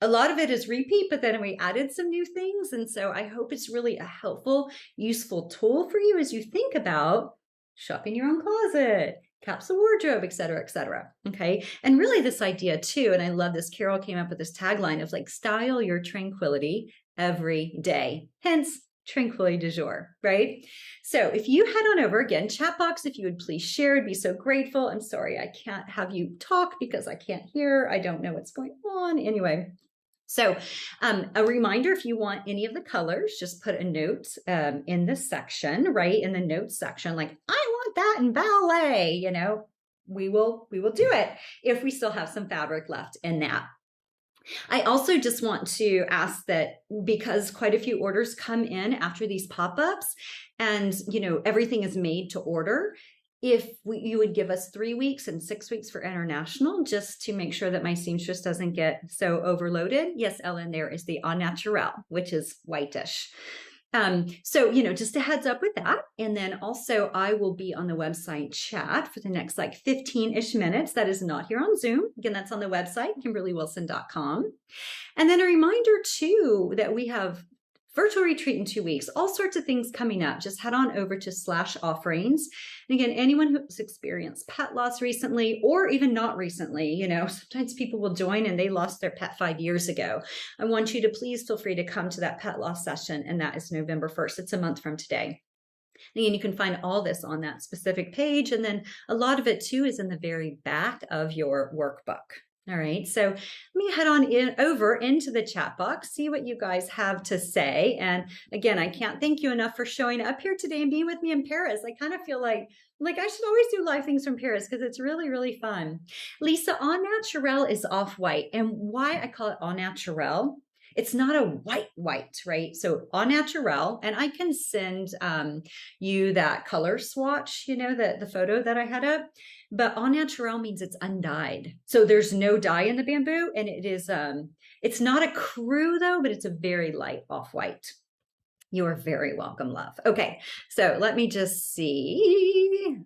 A lot of it is repeat, but then we added some new things. And so I hope it's really a helpful, useful tool for you as you think about shopping your own closet, capsule wardrobe, et cetera, et cetera. Okay. And really this idea too, and I love this, Carol came up with this tagline of like, style your tranquility every day. Hence, Tranquility du jour, right? So if you head on over again, chat box, if you would please share, I'd be so grateful. I'm sorry, I can't have you talk because I can't hear. I don't know what's going on. Anyway. So a reminder, if you want any of the colors, just put a note in this section, right? In the notes section, like, I want that in ballet, you know, we will do it if we still have some fabric left in that. I also just want to ask that because quite a few orders come in after these pop-ups and, you know, everything is made to order, if you would give us 3 weeks and 6 weeks for international, just to make sure that my seamstress doesn't get so overloaded. Yes, Ellen, there is the au naturel, which is whitish. So, you know, just a heads up with that. And then also I will be on the website chat for the next like 15-ish minutes. That is not here on Zoom. Again, that's on the website, KimberlyWilson.com. And then a reminder too, that we have virtual retreat in 2 weeks, all sorts of things coming up. Just head on over to /offerings. And again, anyone who's experienced pet loss recently, or even not recently, you know, sometimes people will join and they lost their pet 5 years ago. I want you to please feel free to come to that pet loss session. And that is November 1st. It's a month from today. And you can find all this on that specific page. And then a lot of it too is in the very back of your workbook. All right, so let me head on over into the chat box, see what you guys have to say. And again, I can't thank you enough for showing up here today and being with me in Paris. I kind of feel like I should always do live things from Paris because it's really, really fun. Lisa, au naturel is off-white. And why I call it au naturel, it's not a white, right? So au naturel, and I can send you that color swatch, you know, the photo that I had up. But au naturel means it's undyed. So there's no dye in the bamboo, and it is, it's not a crew though, but it's a very light off-white. You are very welcome, love. Okay, so let me just see.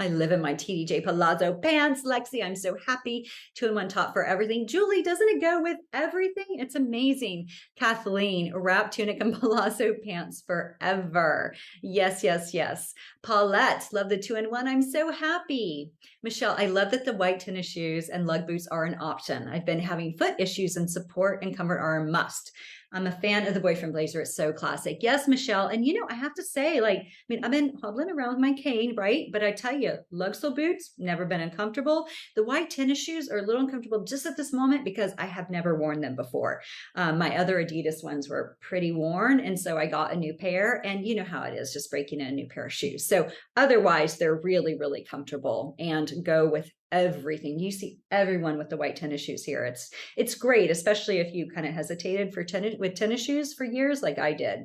I live in my TDJ Palazzo pants. Lexi, I'm so happy. 2-in-1 top for everything. Julie, doesn't it go with everything? It's amazing. Kathleen, wrap tunic and palazzo pants forever. Yes, yes, yes. Paulette, love the 2-in-1. I'm so happy. Michelle, I love that the white tennis shoes and lug boots are an option. I've been having foot issues and support and comfort are a must. I'm a fan of the boyfriend blazer. It's so classic. Yes, Michelle. And, you know, I have to say, like, I mean, I've been hobbling around with my cane, right? But I tell you, you, lug sole boots, never been uncomfortable. The white tennis shoes are a little uncomfortable just at this moment because I have never worn them before. My other Adidas ones were pretty worn. And so I got a new pair, and you know how it is just breaking in a new pair of shoes. So otherwise they're really, really comfortable and go with everything. You see everyone with the white tennis shoes here. It's great, especially if you kind of hesitated with tennis shoes for years like I did.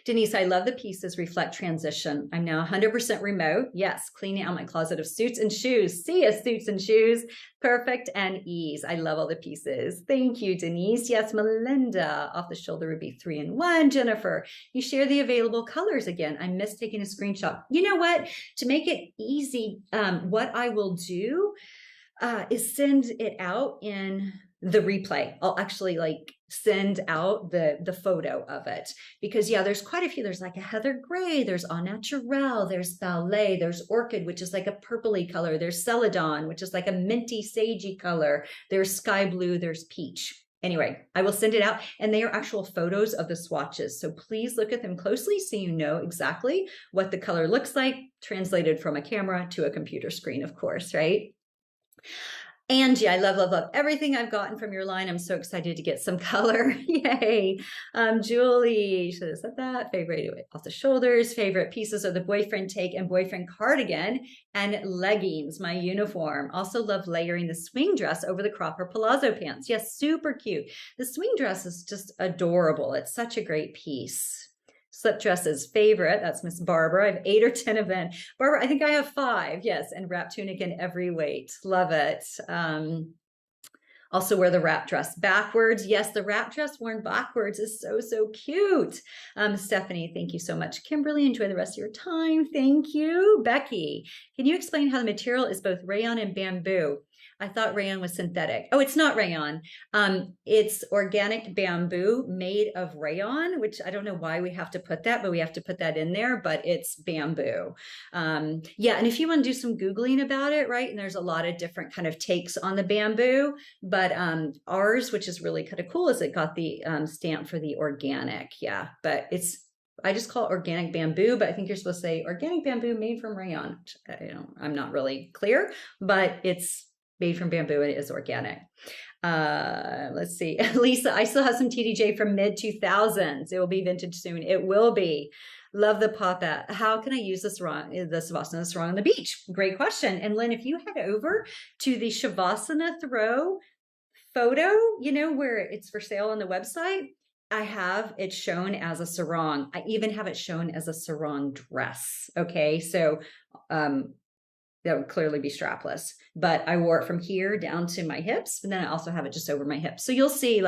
Denise, I love the pieces reflect transition. I'm now 100% remote. Yes, cleaning out my closet of suits and shoes. See ya, suits and shoes. Perfect and ease. I love all the pieces. Thank you, Denise. Yes, Melinda, off the shoulder would be 3-in-1. Jennifer, you share the available colors again. I missed taking a screenshot. You know what? To make it easy, what I will do is send it out in the replay. I'll actually send out the photo of it, because there's quite a few. There's like a heather gray, there's au naturel, there's ballet, there's orchid, which is like a purpley color, there's celadon, which is like a minty sagey color, there's sky blue, there's peach. Anyway, I will send it out, and they are actual photos of the swatches. So please look at them closely so you know exactly what the color looks like, translated from a camera to a computer screen, of course, right? Angie, I love, love, love everything I've gotten from your line. I'm so excited to get some color. Yay. Julie, should have said that. Favorite off the shoulders. Favorite pieces of the boyfriend take and boyfriend cardigan and leggings, my uniform. Also love layering the swing dress over the crop or palazzo pants. Yes, super cute. The swing dress is just adorable. It's such a great piece. Slip dresses, favorite. That's Miss Barbara. I have 8 or 10 of them. Barbara, I think I have 5. Yes, and wrap tunic in every weight. Love it. Also wear the wrap dress backwards. Yes, the wrap dress worn backwards is so, so cute. Stephanie, thank you so much. Kimberly, enjoy the rest of your time. Thank you. Becky, can you explain how the material is both rayon and bamboo? I thought rayon was synthetic. Oh, it's not rayon. It's organic bamboo made of rayon, which I don't know why we have to put that, but we have to put that in there, but it's bamboo. Yeah, and if you want to do some Googling about it, right, and there's a lot of different kind of takes on the bamboo, but ours, which is really kind of cool, is it got the stamp for the organic. Yeah, but I just call it organic bamboo, but I think you're supposed to say organic bamboo made from rayon. I'm not really clear, but it's made from bamboo and it is organic. Let's see. Lisa, I still have some TDJ from mid 2000s. It will be vintage soon. It will be. Love the pop-out. How can I use the Shavasana Throw on the beach? Great question. And Lynn, if you head over to the Shavasana Throw photo, where it's for sale on the website, I have it shown as a sarong. I even have it shown as a sarong dress. Okay. So, that would clearly be strapless, but I wore it from here down to my hips, and then I also have it just over my hips. So you'll see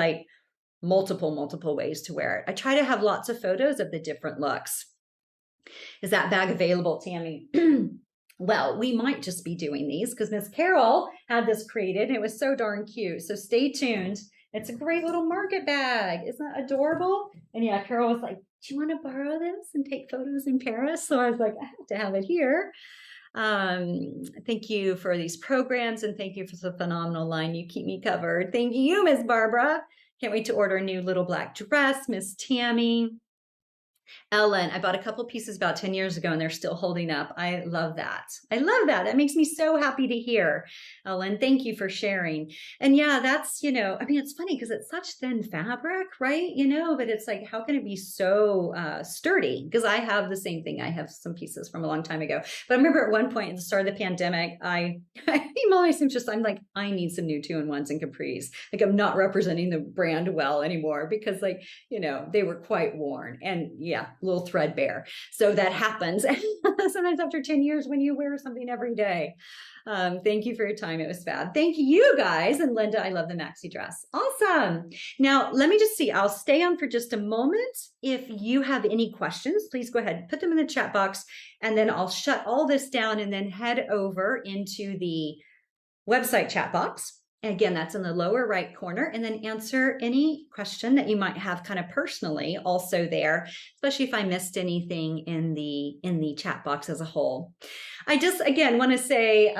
multiple ways to wear it. I try to have lots of photos of the different looks. Is that bag available, Tammy? Well, we might just be doing these because Miss Carol had this created and it was so darn cute. So stay tuned. It's a great little market bag. Isn't that adorable? And yeah, Carol was like, do you want to borrow this and take photos in Paris? So I was like, I have to have it here. Thank you for these programs, and thank you for the phenomenal line. You keep me covered. Thank you, Miss Barbara. Can't wait to order a new little black dress. Miss Tammy. Ellen, I bought a couple pieces about 10 years ago and they're still holding up. I love that. I love that. That makes me so happy to hear. Ellen, thank you for sharing. And yeah, that's, it's funny because it's such thin fabric, right? But it's like, how can it be so sturdy? Because I have the same thing. I have some pieces from a long time ago. But I remember at one point at the start of the pandemic, I I'm like, I need some new 2-in-1s and capris. Like I'm not representing the brand well anymore because they were quite worn. And yeah, a little threadbare. So that happens. Sometimes after 10 years when you wear something every day. Thank you for your time. It was fab. Thank you guys. And Linda, I love the maxi dress. Awesome. Now, let me just see. I'll stay on for just a moment. If you have any questions, please go ahead, put them in the chat box, and then I'll shut all this down and then head over into the website chat box. Again, that's in the lower right corner, and then answer any question that you might have kind of personally also there, especially if I missed anything in the chat box as a whole. I just, again, want to say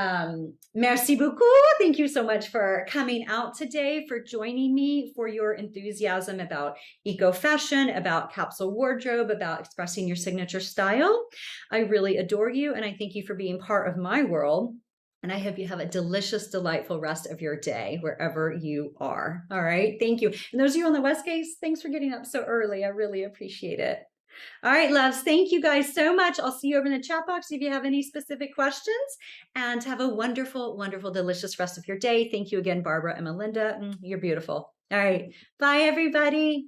merci beaucoup. Thank you so much for coming out today, for joining me, for your enthusiasm about eco fashion, about capsule wardrobe, about expressing your signature style. I really adore you, and I thank you for being part of my world. And I hope you have a delicious, delightful rest of your day wherever you are. All right. Thank you. And those of you on the West Coast, thanks for getting up so early. I really appreciate it. All right, loves. Thank you guys so much. I'll see you over in the chat box if you have any specific questions. And have a wonderful, wonderful, delicious rest of your day. Thank you again, Barbara and Melinda. You're beautiful. All right. Bye, everybody.